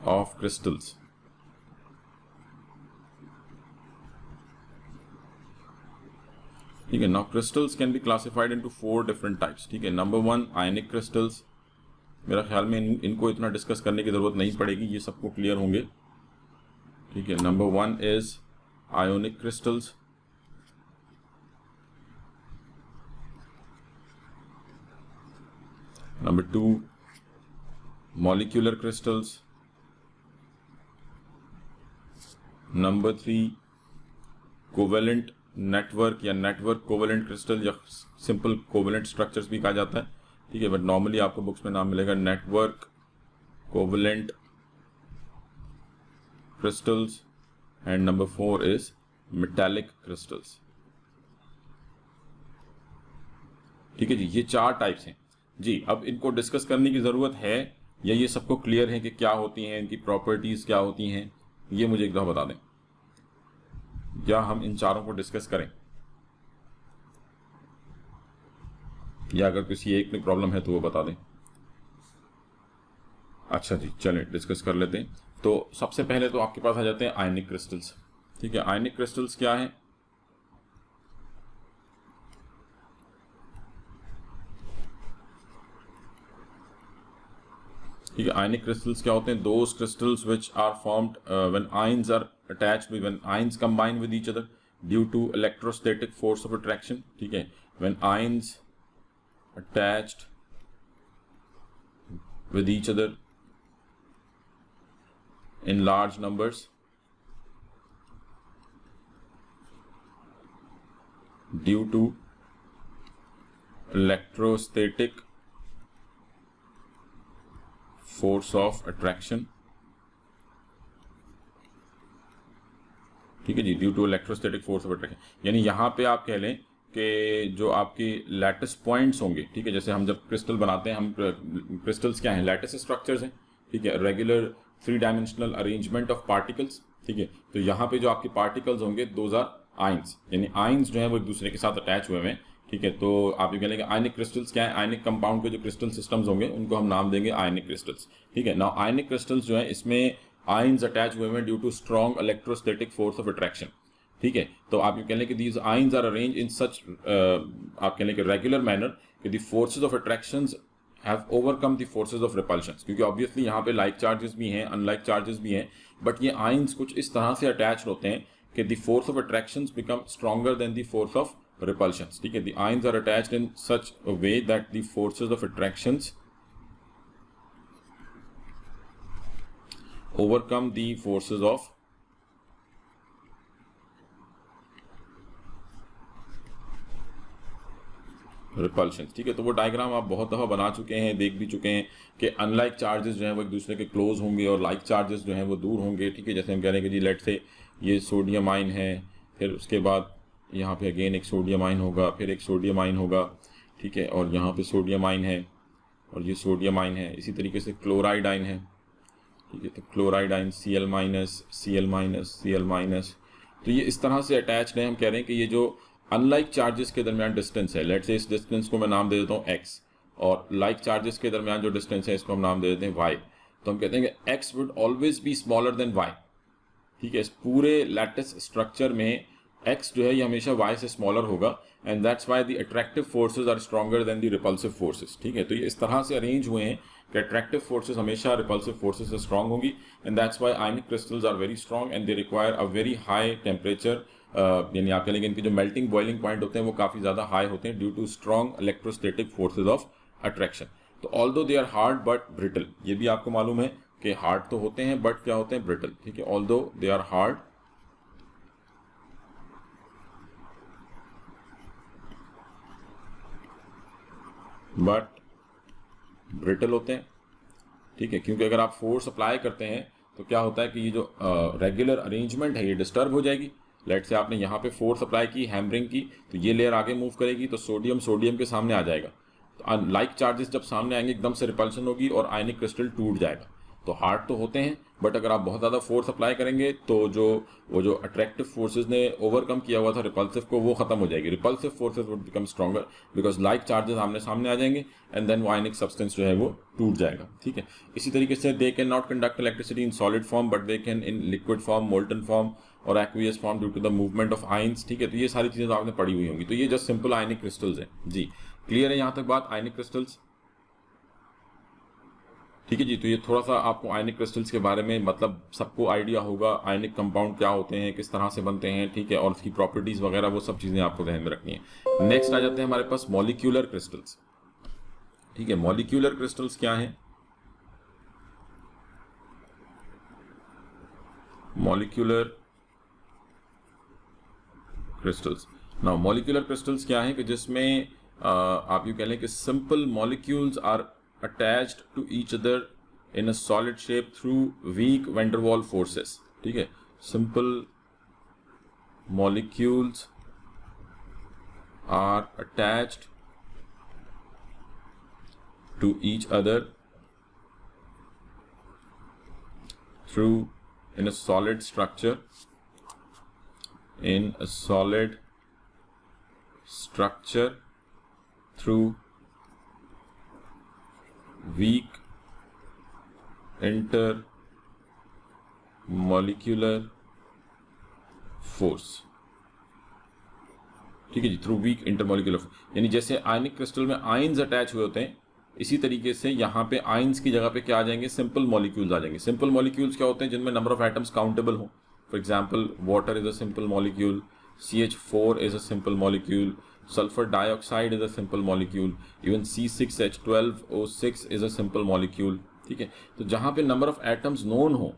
ऑफ क्रिस्टल्स। ठीक है, now crystals can be classified into 4 different types. ठीक है, नंबर 1 आयनिक क्रिस्टल्स। मेरा ख्याल में इनको इतना डिस्कस करने की जरूरत नहीं पड़ेगी, ये सबको क्लियर होंगे। ठीक है, number 1 is ionic crystals. Number 2 molecular crystals. Number 3 covalent network या नेटवर्क कोवेलेंट क्रिस्टल, या सिंपल कोवेलेंट स्ट्रक्चर्स भी कहा जाता है। ठीक है, बट नॉर्मली आपको बुक्स में नाम मिलेगा network covalent crystals. And number 4 is metallic crystals. ठीक है जी, ये 4 टाइप्स हैं जी। अब इनको डिस्कस करने की जरूरत है या ये सबको क्लियर है कि क्या होती हैं, इनकी प्रॉपर्टीज क्या होती हैं, ये मुझे एक दफा बता दें, या हम इन चारों को डिस्कस करें, या अगर किसी एक में प्रॉब्लम है तो वो बता दें। अच्छा जी, चलें डिस्कस कर लेते हैं। तो सबसे पहले तो आपके पास आ जाते हैं आयनिक क्रिस्टल्स। ठीक है, आयनिक क्रिस्टल्स क्या है? ठीक है, आयनिक क्रिस्टल्स क्या होते हैं? Those crystals which are formed when ions are attached, when ions combine with each other due to electrostatic force of attraction. ठीक है, when ions attached with each other in large numbers due to electrostatic force of attraction, ठीक है जी, due to electrostatic force of attraction. यानी यहाँ पे आप कह लें कि जो आपकी लैटिस पॉइंट्स होंगे, ठीक है, जैसे हम जब क्रिस्टल बनाते हैं, हम क्रिस्टल्स क्या हैं, लैटिस स्ट्रक्चर्स हैं, ठीक है, regular 3 dimensional arrangement of particles, ठीक है। तो यहाँ पे जो आपके पार्टिकल्स होंगे दोज आर आइंस, यानी आइंस जो है वो एक दूसरे के साथ अटैच हुए हैं, ठीक है। तो आप ये कह लेंगे आयनिक क्रिस्टल्स क्या है, आयनिक कंपाउंड के जो क्रिस्टल सिस्टम्स होंगे उनको हम नाम देंगे आयनिक क्रिस्टल्स, ठीक है ना। आयनिक क्रिस्टल्स जो है इसमें आयंस अटैच हुए हैं due to strong electrostatic force of attraction, ठीक है। तो आप ये कह लें कि these ions are arrange in such, आप कह लें कि रेगुलर मैनर कि the forces of attractions have overcome the forces of repulsions, क्योंकि ऑब्वियसली यहाँ पे लाइक चार्जेस भी हैं, अनलाइक चार्जेस भी हैं, बट ये आयंस कुछ इस तरह से अटैच होते हैं कि the force of attractions become stronger than the force of repulsions, ठीक है। The ions are attached in such a way that the forces of attractions overcome the forces of repulsions, ठीक है। तो वो डायग्राम आप बहुत दफ़ा बना चुके हैं, देख भी चुके हैं कि अनलाइक चार्जेस जो हैं वो एक दूसरे के क्लोज होंगे और लाइक चार्जेस जो हैं वो दूर होंगे, ठीक है। जैसे हम कह रहे हैं कि जी लेट से ये सोडियम आयन है, फिर उसके बाद यहाँ पे अगेन एक सोडियम आयन होगा, फिर एक सोडियम आयन होगा, ठीक है, और यहाँ पे सोडियम आयन है और ये सोडियम आयन है। इसी तरीके से क्लोराइड आयन है, ठीक है, तो chloride ion Cl minus Cl minus Cl minus, तो ये इस तरह से अटैच्ड है। हम कह रहे हैं कि ये जो अनलाइक चार्जेस के दरमियान डिस्टेंस है, लेट से इस डिस्टेंस को मैं नाम दे देता हूँ x, और लाइक चार्जेस के दरमियान जो डिस्टेंस है इसको हम नाम दे देते हैं y। तो हम कहते हैं कि x would always be smaller than y, ठीक है। इस पूरे लैटिस स्ट्रक्चर में x जो है ये हमेशा y से स्मॉलर होगा, and that's why the attractive forces are stronger than the repulsive forces, ठीक है। तो ये इस तरह से अरेंज हुए हैं कि अट्रैक्टिव फोर्सेस हमेशा रिपल्सिव फोर्सेस से स्ट्रॉन्ग होंगी, and that's why ionic crystals are very strong and they require a very high temperature, यानी आप कह लेंगे इनके जो मेल्टिंग बॉइलिंग पॉइंट होते हैं वो काफ़ी ज़्यादा हाई होते हैं due to strong electrostatic forces of attraction. तो although they are hard but brittle, ये भी आपको मालूम है कि हार्ड तो होते हैं बट क्या होते हैं, ब्रिटल, ठीक है। Although they are hard but brittle होते हैं, ठीक है, क्योंकि अगर आप फोर्स अप्लाई करते हैं तो क्या होता है कि ये जो रेगुलर अरेंजमेंट है ये डिस्टर्ब हो जाएगी। लेट से आपने यहाँ पे फोर्स अप्लाई की, हैमरिंग की, तो ये लेयर आगे मूव करेगी तो सोडियम सोडियम के सामने आ जाएगा, तो लाइक चार्जेस जब सामने आएंगे एकदम से रिपल्शन होगी और आयनिक क्रिस्टल टूट जाएगा। तो हार्ड तो होते हैं बट अगर आप बहुत ज़्यादा फोर्स अप्लाई करेंगे तो वो जो अट्रैक्टिव फोर्सेस ने ओवरकम किया हुआ था रिपल्सिव को, वो खत्म हो जाएगी। Repulsive forces would become stronger because like charges आमने सामने आ जाएंगे एंड देन वो आयनिक सब्सटेंस जो है वो टूट जाएगा, ठीक है। इसी तरीके से they can not conduct electricity in solid form but they can in liquid form, molten form और aqueous form due to the movement of ions, ठीक है। तो ये सारी चीज़ें आपने पढ़ी हुई होंगी। तो ये जस्ट सिंपल आयनिक क्रिस्टल्स हैं जी। क्लियर है यहाँ तक बात आयनिक क्रिस्टल्स, ठीक है जी। तो ये थोड़ा सा आपको आयनिक क्रिस्टल्स के बारे में मतलब सबको आइडिया होगा, आयनिक कंपाउंड क्या होते हैं, किस तरह से बनते हैं, ठीक है, और उसकी प्रॉपर्टीज वगैरह वो सब चीज़ें आपको ध्यान में रखनी है। नेक्स्ट आ जाते हैं हमारे पास मॉलिक्यूलर क्रिस्टल्स, ठीक है। मॉलिक्यूलर क्रिस्टल्स क्या हैं? Molecular crystals, now molecular crystals क्या है कि जिसमें आप यूँ कह लें कि simple molecules are attached to each other in a solid shape through weak van der Waals forces, ठीक है। Simple molecules are attached to each other through in a solid structure through weak intermolecular force, ठीक है जी। थ्रू वीक इंटरमोलिकुलर फोर्स, यानी जैसे आयनिक क्रिस्टल में आयंस अटैच हुए होते हैं इसी तरीके से यहाँ पे आयंस की जगह पे क्या आ जाएंगे, सिंपल मॉलिक्यूल्स आ जाएंगे। सिंपल मॉलिक्यूल्स क्या होते हैं? जिनमें नंबर ऑफ एटम्स काउंटेबल हो। For example water is a simple molecule, CH4 is a simple molecule, sulfur dioxide is a simple molecule, even C6H12O6 is a simple molecule, ठीक है। तो जहाँ पे नंबर ऑफ एटम्स नोन हो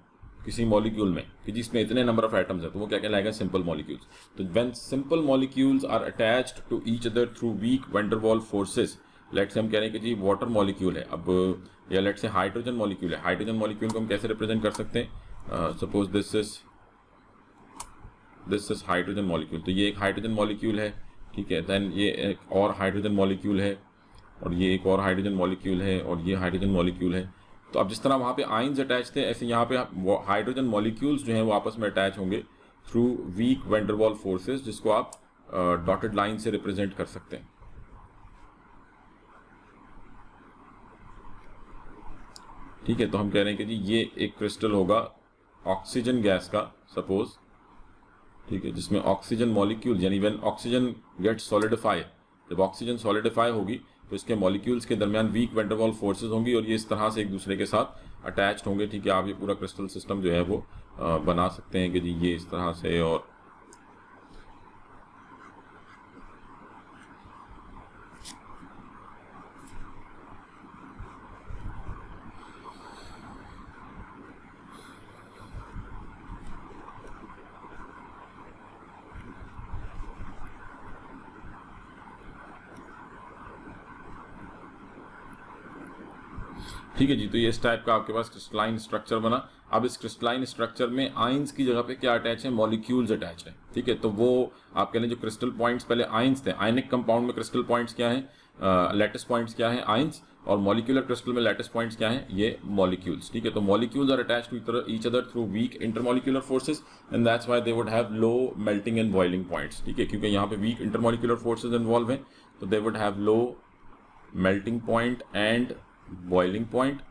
किसी मॉलिक्यूल में कि जिसमें इतने नंबर ऑफ एटम्स है, तो वो क्या कहलाएगा, सिंपल मॉलिक्यूल्स। तो when simple molecules are attached to each other through weak van der Waals forces, let's say हम कह रहे हैं कि जी वाटर मॉलिक्यूल है अब, या लेट्स से हाइड्रोजन मॉलिक्यूल है। हाइड्रोजन मॉलिक्यूल को हम कैसे रिप्रेजेंट कर सकते हैं, suppose this is hydrogen molecule, तो ये एक हाइड्रोजन मॉलिक्यूल है, ठीक है। देन ये एक और हाइड्रोजन मॉलिक्यूल है, और ये एक और हाइड्रोजन मॉलिक्यूल है, और ये हाइड्रोजन मॉलिक्यूल है। तो अब जिस तरह वहाँ पे आयंस अटैच थे, ऐसे यहाँ पे हाइड्रोजन मॉलिक्यूल्स जो हैं वो आपस में अटैच होंगे through weak van der Waals forces, जिसको आप डॉटेड लाइन से रिप्रेजेंट कर सकते हैं। ठीक है, तो हम कह रहे हैं कि जी ये एक क्रिस्टल होगा ऑक्सीजन गैस का, सपोज, ठीक है, जिसमें ऑक्सीजन मॉलिक्यूल, यानी व्हेन ऑक्सीजन गेट्स सॉलिडिफाई, जब ऑक्सीजन सॉलिडिफाई होगी तो इसके मॉलिक्यूल्स के दरमियान weak van der Waals forces होंगी और ये इस तरह से एक दूसरे के साथ अटैच्ड होंगे। ठीक है, आप ये पूरा क्रिस्टल सिस्टम जो है वो बना सकते हैं कि जी ये इस तरह से, और ठीक है जी। तो ये इस टाइप का आपके पास क्रिस्टलाइन स्ट्रक्चर बना। अब इस क्रिस्टलाइन स्ट्रक्चर में आयंस की जगह पे क्या अटैच है, मॉलिक्यूल्स अटैच है। ठीक है, तो वो आप कह लें जो क्रिस्टल पॉइंट्स पहले आयंस थे, आयनिक कंपाउंड में क्रिस्टल पॉइंट्स क्या हैं, लैटिस पॉइंट्स क्या हैं, आयंस, और मॉलिक्यूलर क्रिस्टल में लैटिस पॉइंट्स क्या हैं, ये मॉलिक्यूल्स। ठीक है, तो molecules are attached to each other through weak intermolecular forces and that's why they would have low melting and boiling points. ठीक है, क्योंकि यहाँ पे वीक इंटरमॉलिक्यूलर फोर्सेस इन्वॉल्व हैं, तो दे would have low melting point and boiling point,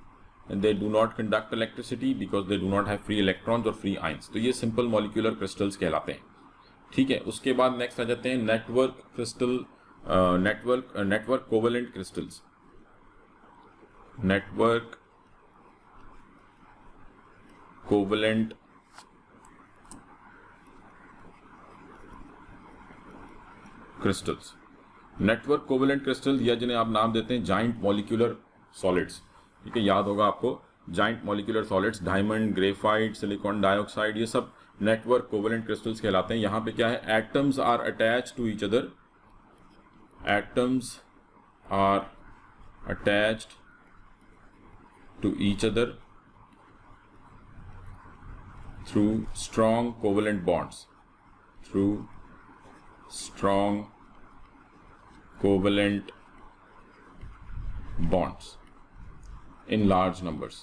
and they do not conduct electricity because they do not have free electrons और free ions। तो ये सिंपल मॉलिक्यूलर क्रिस्टल्स कहलाते हैं। ठीक है, उसके बाद नेक्स्ट आ जाते हैं network crystal, network covalent crystals. Network covalent crystals, network covalent crystal, या जिन्हें आप नाम देते हैं जाइंट मॉलिक्यूलर सॉलिड्स। ठीक है, याद होगा आपको giant molecular solids, diamond, graphite, silicon dioxide, ये सब नेटवर्क कोवेलेंट क्रिस्टल्स कहलाते हैं। यहाँ पे क्या है, atoms are attach to each other, atoms are attached to each other through strong covalent bonds, through strong covalent bonds in large numbers.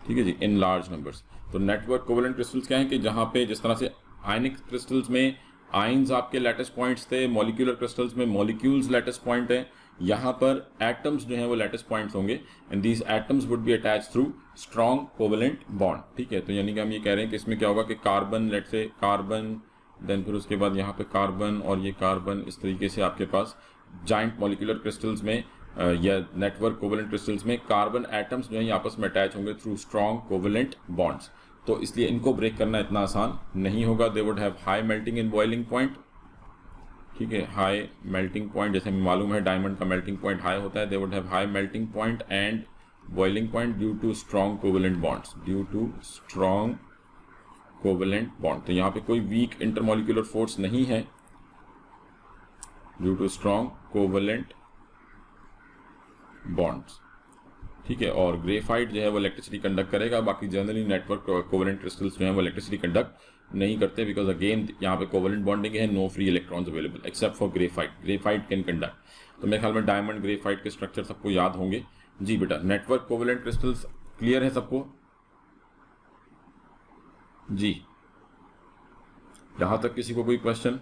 ठीक है जी, इन लार्ज नंबर्स। तो नेटवर्क कोवेलेंट क्रिस्टल्स क्या है कि जहां पे जिस तरह से आयनिक क्रिस्टल्स में आयंस आपके लैटिस पॉइंट्स थे, मॉलिक्यूलर क्रिस्टल्स में मॉलिक्यूल्स लैटिस पॉइंट है, यहाँ पर एटम्स जो हैं वो लैटिस पॉइंट्स होंगे and these atoms would be attach through strong covalent bond. ठीक है, तो यानी कि हम ये कह रहे हैं कि इसमें क्या होगा कि कार्बन, लेट से कार्बन, देन फिर उसके बाद यहाँ पे कार्बन और ये कार्बन, इस तरीके से आपके पास जाइंट मॉलिक्यूलर क्रिस्टल्स में या नेटवर्क कोवेलेंट क्रिस्टल्स में कार्बन एटम्स जो है आपस में अटैच होंगे थ्रू स्ट्रॉन्ग कोवेलेंट बॉन्ड्स। तो इसलिए इनको ब्रेक करना इतना आसान नहीं होगा। दे would have high melting and boiling point. ठीक है, हाई मेल्टिंग पॉइंट, जैसे हमें मालूम है डायमंड का मेल्टिंग पॉइंट हाई होता है। They would have high melting point and boiling point due to strong covalent bonds, due to strong covalent bond. तो यहाँ पे कोई वीक इंटरमॉलिक्यूलर फोर्स नहीं है, due to strong covalent bonds. ठीक है, और ग्रेफाइट जो है वो इलेक्ट्रिसिटी कंडक्ट करेगा, बाकी जनरली नेटवर्क कोवेलेंट क्रिस्टल्स जो हैं वो इलेक्ट्रिसिटी कंडक्ट नहीं करते, बिकॉज अगेन यहाँ पे कोवेलेंट बॉन्डिंग है, no free electrons available except for graphite. Graphite can conduct. तो मेरे ख्याल में डायमंड, ग्रेफाइट के स्ट्रक्चर सबको याद होंगे। जी बेटा, नेटवर्क कोवेलेंट क्रिस्टल्स क्लियर है सबको? जी, यहां तक किसी को कोई क्वेश्चन?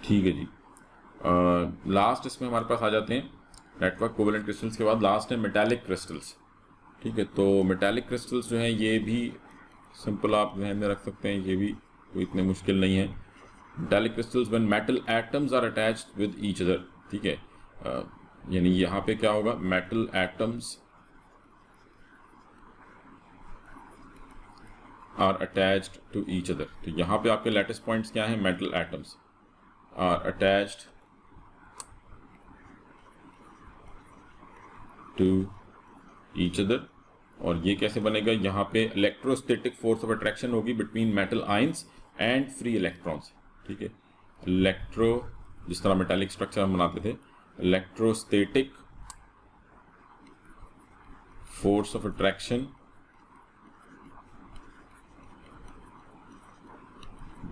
ठीक है जी। लास्ट इसमें हमारे पास आ जाते हैं नेटवर्क कोवेलेंट क्रिस्टल्स के बाद लास्ट है मेटालिक क्रिस्टल्स। ठीक है, तो मेटालिक क्रिस्टल्स जो हैं ये भी सिंपल आप ध्यान में रख सकते हैं, ये भी कोई इतने मुश्किल नहीं है। Metallic crystals when metal atoms are attached with each other. ठीक है, यानी यहाँ पे क्या होगा, metal atoms are attached to each other. तो यहाँ पे आपके लैटिस पॉइंट्स क्या हैं, metal atoms. are attached to each other। और ये कैसे बनेगा, यहाँ पे इलेक्ट्रोस्टैटिक फोर्स ऑफ अट्रैक्शन होगी between metal ions and free electrons. ठीक है, जिस तरह मेटालिक स्ट्रक्चर हम बनाते थे, electrostatic force of attraction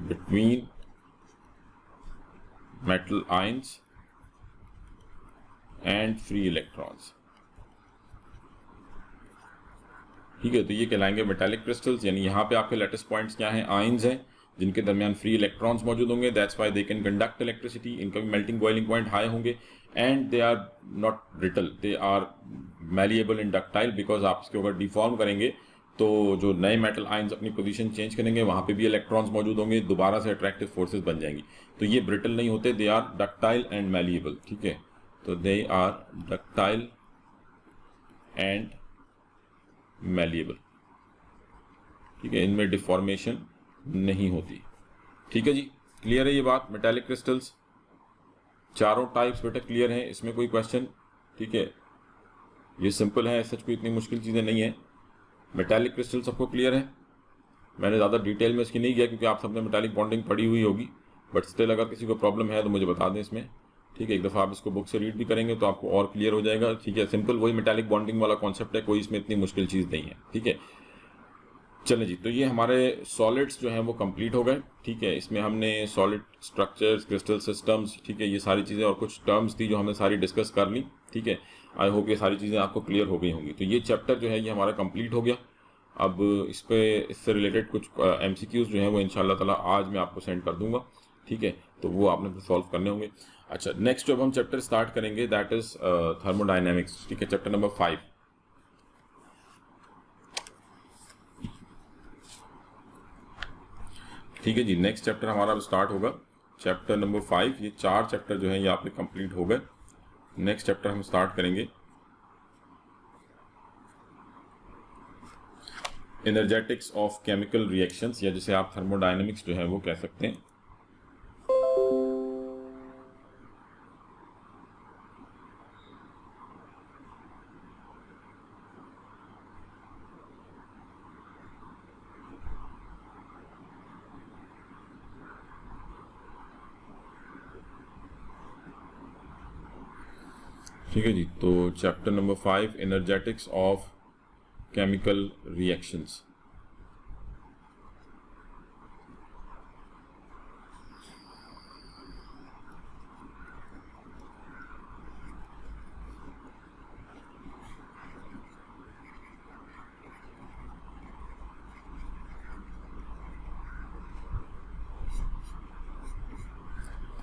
between metal ions and free electrons. ठीक है, तो ये कहलाएंगे मेटालिक क्रिस्टल्स, यानी यहाँ पे आपके लेटेस पॉइंट्स क्या हैं, आयंस हैं जिनके दरमियान फ्री इलेक्ट्रॉन्स मौजूद होंगे। That's why they can conduct electricity. इनका भी मेल्टिंग बॉइलिंग पॉइंट हाई होंगे and they are not brittle, they are malleable and ductile, because आप इसको अगर डिफॉर्म करेंगे तो जो नए मेटल आयंस अपनी पोजीशन चेंज करेंगे वहाँ पे भी इलेक्ट्रॉन्स मौजूद होंगे, दोबारा से अट्रैक्टिव फोर्सेस बन जाएंगी। तो ये ब्रिटल नहीं होते, they are ductile and malleable. ठीक है, तो they are ductile and malleable. ठीक है, इनमें डिफॉर्मेशन नहीं होती। ठीक है जी, क्लियर है ये बात। मेटालिक क्रिस्टल्स चारों टाइप्स बेटा क्लियर हैं, इसमें कोई क्वेश्चन? ठीक है, ये सिंपल है, सच कोई इतनी मुश्किल चीज़ें नहीं है। मेटालिक क्रिस्टल सबको क्लियर है? मैंने ज़्यादा डिटेल में इसकी नहीं किया क्योंकि आप सबने मेटालिक बॉन्डिंग पढ़ी हुई होगी, बट स्टिल अगर किसी को प्रॉब्लम है तो मुझे बता दें इसमें। ठीक है, एक दफ़ा आप इसको बुक से रीड भी करेंगे तो आपको और क्लियर हो जाएगा। ठीक है, सिंपल वही मेटालिक बॉन्डिंग वाला कॉन्सेप्ट है, कोई इसमें इतनी मुश्किल चीज़ नहीं है। ठीक है, चलें जी, तो ये हमारे सॉलिड्स जो हैं वो कंप्लीट हो गए। ठीक है, इसमें हमने सॉलिड स्ट्रक्चर्स, क्रिस्टल सिस्टम्स, ठीक है, ये सारी चीज़ें और कुछ टर्म्स थी जो हमने सारी डिस्कस कर ली। ठीक है, आई होप ये सारी चीज़ें आपको क्लियर हो गई होंगी। तो ये चैप्टर जो है ये हमारा कंप्लीट हो गया। अब इससे रिलेटेड कुछ MCQs जो हैं वो इंशाल्लाह ताला आज मैं आपको सेंड कर दूंगा। ठीक है, तो वो आपने फिर सॉल्व करने होंगे। अच्छा, नेक्स्ट जब हम चैप्टर स्टार्ट करेंगे दैट इज थर्मोडायनेमिक्स। ठीक है, चैप्टर नंबर 5। ठीक है जी, नेक्स्ट चैप्टर हमारा अब स्टार्ट होगा, चैप्टर नंबर 5। ये 4 चैप्टर जो हैं ये आपके कंप्लीट हो गए। नेक्स्ट चैप्टर हम स्टार्ट करेंगे एनर्जेटिक्स ऑफ केमिकल रिएक्शंस, या जिसे आप थर्मोडायनेमिक्स जो है वो कह सकते हैं। ठीक है जी, तो chapter number 5 energetics of chemical reactions.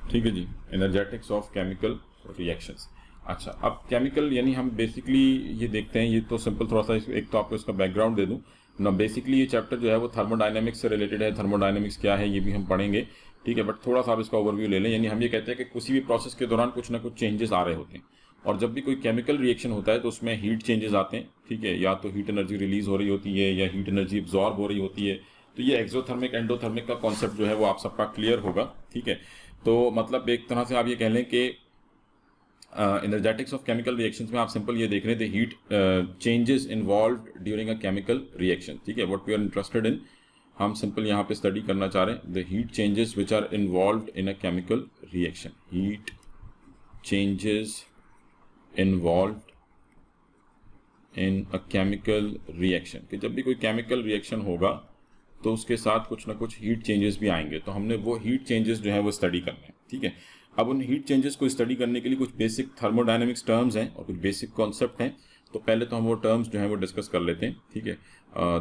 ठीक है जी, एनर्जेटिक्स ऑफ केमिकल रिएक्शंस। अच्छा, अब केमिकल यानी हम बेसिकली ये देखते हैं, ये तो सिंपल थोड़ा सा एक तो आपको इसका बैकग्राउंड दे दूं ना। बेसिकली ये चैप्टर जो है वो थर्मोडायनेमिक्स से रिलेटेड है। थर्मोडायनेमिक्स क्या है ये भी हम पढ़ेंगे। ठीक है, बट थोड़ा सा आप इसका ओवरव्यू ले लें। यानी हम ये कहते हैं कि किसी भी प्रोसेस के दौरान कुछ ना कुछ चेंजेस आ रहे होते हैं, और जब भी कोई केमिकल रिएक्शन होता है तो उसमें हीट चेंजेस आते हैं। ठीक है, या तो हीट एनर्जी रिलीज हो रही होती है या हीट एनर्जी एब्जॉर्ब हो रही होती है। तो ये एक्सोथर्मिक एंडोथर्मिक का कॉन्सेप्ट जो है वो आप सबका क्लियर होगा। ठीक है, तो मतलब एक तरह से आप ये कह लें कि एनर्जेटिक्स ऑफ केमिकल रिएक्शंस में आप सिंपल ये देख रहे थे heat changes involved during a chemical reaction. ठीक है, what we are interested in, हम सिंपल यहाँ पे स्टडी करना चाह रहे हैं the heat changes which are involved in a chemical reaction. Heat changes involved in a chemical reaction, कि जब भी कोई केमिकल रिएक्शन होगा तो उसके साथ कुछ ना कुछ हीट चेंजेस भी आएंगे, तो हमने वो हीट चेंजेस जो है वो स्टडी करना है। ठीक है, अब उन हीट चेंजेस को स्टडी करने के लिए कुछ बेसिक थर्मोडायनेमिक्स टर्म्स हैं और कुछ बेसिक कॉन्सेप्ट हैं। तो पहले तो हम वो टर्म्स जो हैं वो डिस्कस कर लेते हैं। ठीक है,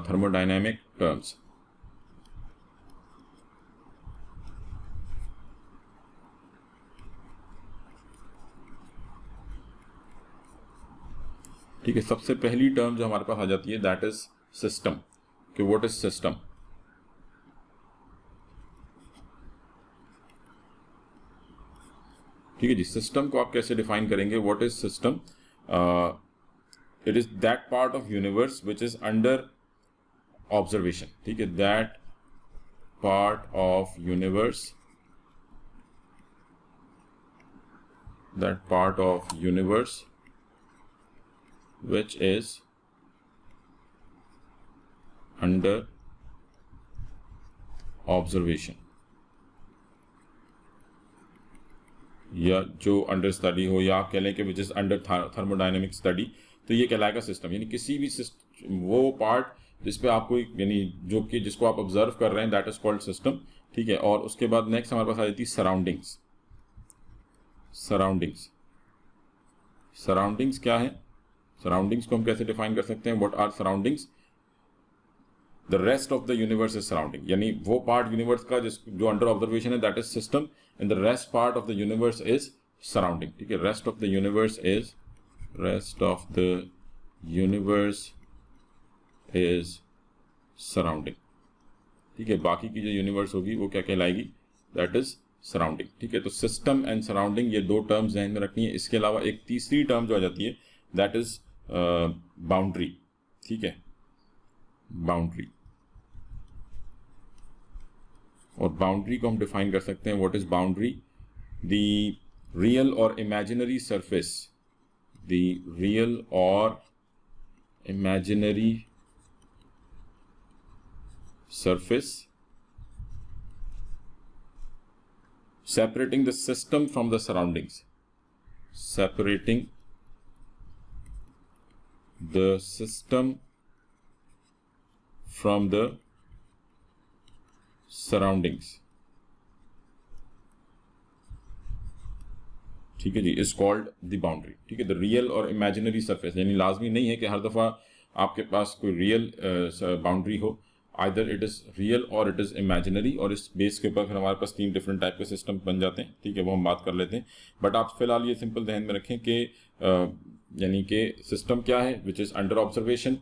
थर्मोडायनेमिक टर्म्स। ठीक है, सबसे पहली टर्म जो हमारे पास आ जाती है दैट इज सिस्टम, कि व्हाट इज सिस्टम। ठीक है जी, सिस्टम को आप कैसे डिफाइन करेंगे? What is system? It is that part of universe which is under observation. ठीक है, that part of universe that part of universe which is under observation, या जो अंडर स्टडी हो, या आप कह लें कि which is under thermodynamic study, तो ये कहलाएगा सिस्टम। यानी किसी भी वो पार्ट जिस पे आपको यानी जो कि जिसको आप ऑब्जर्व कर रहे हैं, दैट इज कॉल्ड सिस्टम। ठीक है, और उसके बाद नेक्स्ट हमारे पास आ जाती है सराउंडिंग्स। सराउंडिंग्स, सराउंडिंग्स क्या है? सराउंडिंग्स को हम कैसे डिफाइन कर सकते हैं? What our surroundings? The rest of the universe is surrounding, यानी वो पार्ट यूनिवर्स का जो अंडर ऑब्जर्वेशन है that is system, and the rest part of the universe is surrounding. ठीक है, rest of the universe is surrounding. ठीक है, बाकी की जो यूनिवर्स होगी वो क्या कहलाएगी? That is surrounding. ठीक है, तो सिस्टम एंड सराउंडिंग ये दो टर्म्स ध्यान में रखनी है। इसके अलावा एक तीसरी टर्म जो आ जाती है दैट इज बाउंड्री। ठीक है, बाउंड्री, और बाउंड्री को हम डिफाइन कर सकते हैं। What is boundary? The real और इमेजिनरी सरफेस, द रियल और imaginary surface separating the system from the surroundings, separating the system from the surroundings। ठीक है जी, इज कॉल्ड द बाउंड्री। ठीक है, द रियल और इमेजिनरी सरफेस, यानी लाजमी नहीं है कि हर दफा आपके पास कोई रियल बाउंड्री हो, आइदर इट इज़ रियल और इट इज़ इमेजिनरी, और इस बेस के ऊपर फिर हमारे पास 3 डिफरेंट टाइप के सिस्टम बन जाते हैं। ठीक है, वो हम बात कर लेते हैं, बट आप फिलहाल ये सिंपल ध्यान में रखें कि यानी कि सिस्टम क्या है which is under observation,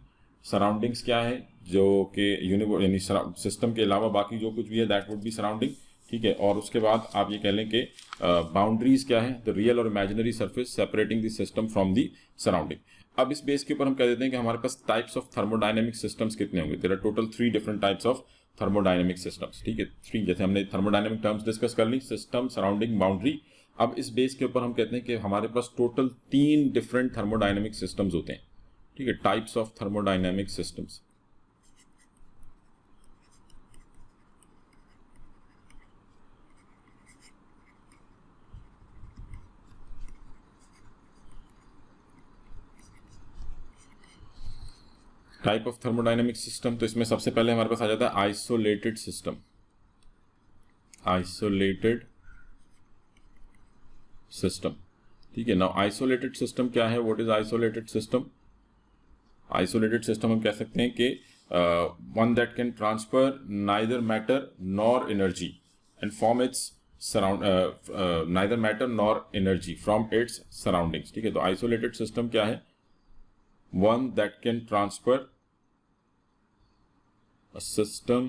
surroundings क्या है जो कि यूनिवर्स यानी सिस्टम के अलावा बाकी जो कुछ भी है दैट वुड बी सराउंडिंग। ठीक है, और उसके बाद आप ये कह लें कि बाउंड्रीज क्या है? द रियल और imaginary surface separating the system from the surrounding. अब इस बेस के ऊपर हम कह देते हैं कि हमारे पास टाइप्स ऑफ थर्मोडायनेमिक सिस्टम्स कितने होंगे? There are total 3 different types of thermodynamic systems. ठीक है, 3, जैसे हमने थर्मोडायनेमिक टर्म्स डिस्कस कर ली, सिस्टम, सराउंडिंग, बाउंड्री। अब इस बेस के ऊपर हम कहते हैं कि हमारे पास टोटल 3 डिफरेंट थर्मोडायनेमिक सिस्टम्स होते हैं। ठीक है, types of thermodynamic systems. Type of thermodynamic system, तो इसमें सबसे पहले हमारे पास आ जाता है आइसोलेटेड सिस्टम। Isolated system. ठीक है, नाउ आइसोलेटेड सिस्टम क्या है? What is isolated system? Isolated system हम कह सकते हैं कि one that can transfer neither matter nor energy and from it's neither matter nor energy from its surroundings. ठीक है, तो आइसोलेटेड सिस्टम क्या है? One that can transfer a system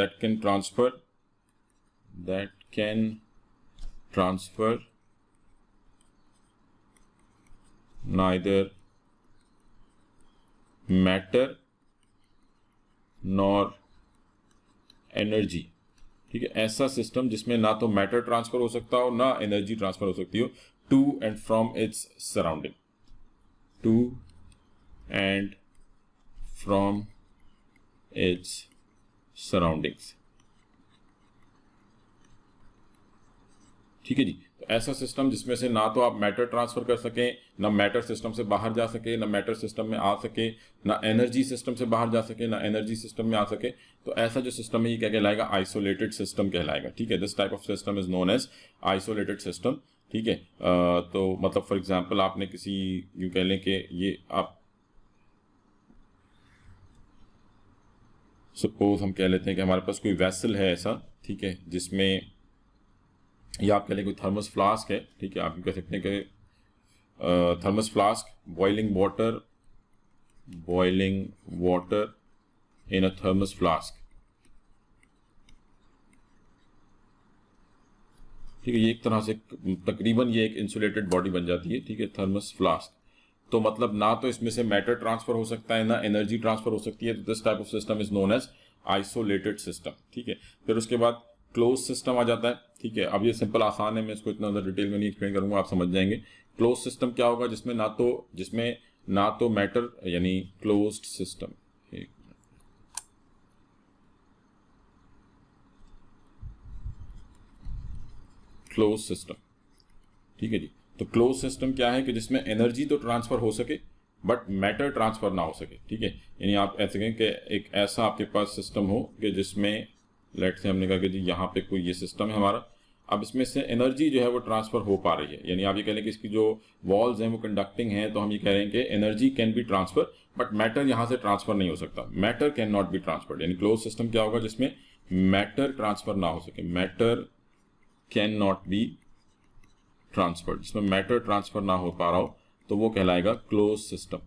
that can transfer neither matter nor energy। ठीक है, ऐसा सिस्टम जिसमें ना तो मैटर ट्रांसफर हो सकता हो ना एनर्जी ट्रांसफर हो सकती हो to and from its surrounding, to and from its surroundings. ठीक है जी, तो ऐसा सिस्टम जिसमें से ना तो आप मैटर ट्रांसफर कर सकें, ना मैटर सिस्टम से बाहर जा सके, ना मैटर सिस्टम में आ सके, ना एनर्जी सिस्टम से बाहर जा सके, ना एनर्जी सिस्टम में आ सके, तो ऐसा जो सिस्टम है ये क्या कहलाएगा? आइसोलेटेड सिस्टम कहलाएगा। ठीक है, this type of system is known as isolated system. ठीक है, तो मतलब फॉर एग्जांपल आपने किसी यूं कह लें कि ये आप सपोज हम कह लेते हैं कि हमारे पास कोई वेसल है ऐसा, ठीक है, जिसमें या आप कह लें कोई थर्मस फ्लास्क है। ठीक है, आप कह सकते हैं कि thermos flask, boiling water in a thermos flask. ठीक है, ये एक तरह से तकरीबन ये एक इंसुलेटेड बॉडी बन जाती है। ठीक है, थर्मस फ्लास्क, तो मतलब ना तो इसमें से मैटर ट्रांसफर हो सकता है ना एनर्जी ट्रांसफर हो सकती है, तो this type of system is known as isolated system, ठीक है। फिर उसके बाद क्लोज सिस्टम आ जाता है, ठीक है। अब ये सिंपल आसान है, मैं इसको इतना ज़्यादा डिटेल में नहीं एक्सप्लेन करूंगा, आप समझ जाएंगे। क्लोज सिस्टम क्या होगा, जिसमें ना तो मैटर, यानी क्लोज्ड सिस्टम, क्लोज सिस्टम, ठीक है जी। तो क्लोज सिस्टम क्या है कि जिसमें एनर्जी तो ट्रांसफर हो सके बट मैटर ट्रांसफर ना हो सके, ठीक है। यानी आप ऐसे कहें कि एक ऐसा आपके पास सिस्टम हो कि जिसमें लेट से हमने कहा कि जी यहाँ पे कोई ये सिस्टम है हमारा, अब इसमें से एनर्जी जो है वो ट्रांसफर हो पा रही है, यानी आप ये कह लें कि इसकी जो वॉल्स हैं वो कंडक्टिंग हैं, तो हम ये कह रहे हैं कि energy can be transfer but matter यहाँ से ट्रांसफर नहीं हो सकता, matter can not be transferred. यानी क्लोज सिस्टम क्या होगा, जिसमें मैटर ट्रांसफर ना हो सके, matter can not be transferred, जिसमें मैटर ट्रांसफर ना हो पा रहा हो, तो वो कहलाएगा क्लोज सिस्टम,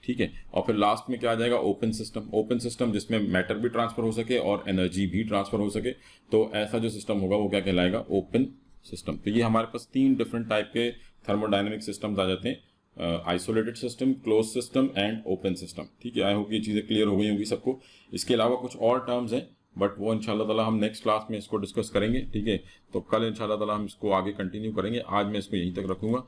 ठीक है। और फिर लास्ट में क्या आ जाएगा, ओपन सिस्टम। ओपन सिस्टम जिसमें मैटर भी ट्रांसफर हो सके और एनर्जी भी ट्रांसफर हो सके, तो ऐसा जो सिस्टम होगा वो क्या कहलाएगा, ओपन सिस्टम। तो ये हमारे पास 3 डिफरेंट टाइप के थर्मोडायनेमिक सिस्टम्स आ जाते हैं, isolated system, close system and open system, ठीक है। आई होप ये चीज़ें क्लियर हो गई होंगी सबको। इसके अलावा कुछ और टर्म्स हैं बट वो इंशाल्लाह ताला हम नेक्स्ट क्लास में इसको डिस्कस करेंगे, ठीक है। तो कल इंशाल्लाह ताला हम इसको आगे कंटिन्यू करेंगे, आज मैं इसको यहीं तक रखूंगा।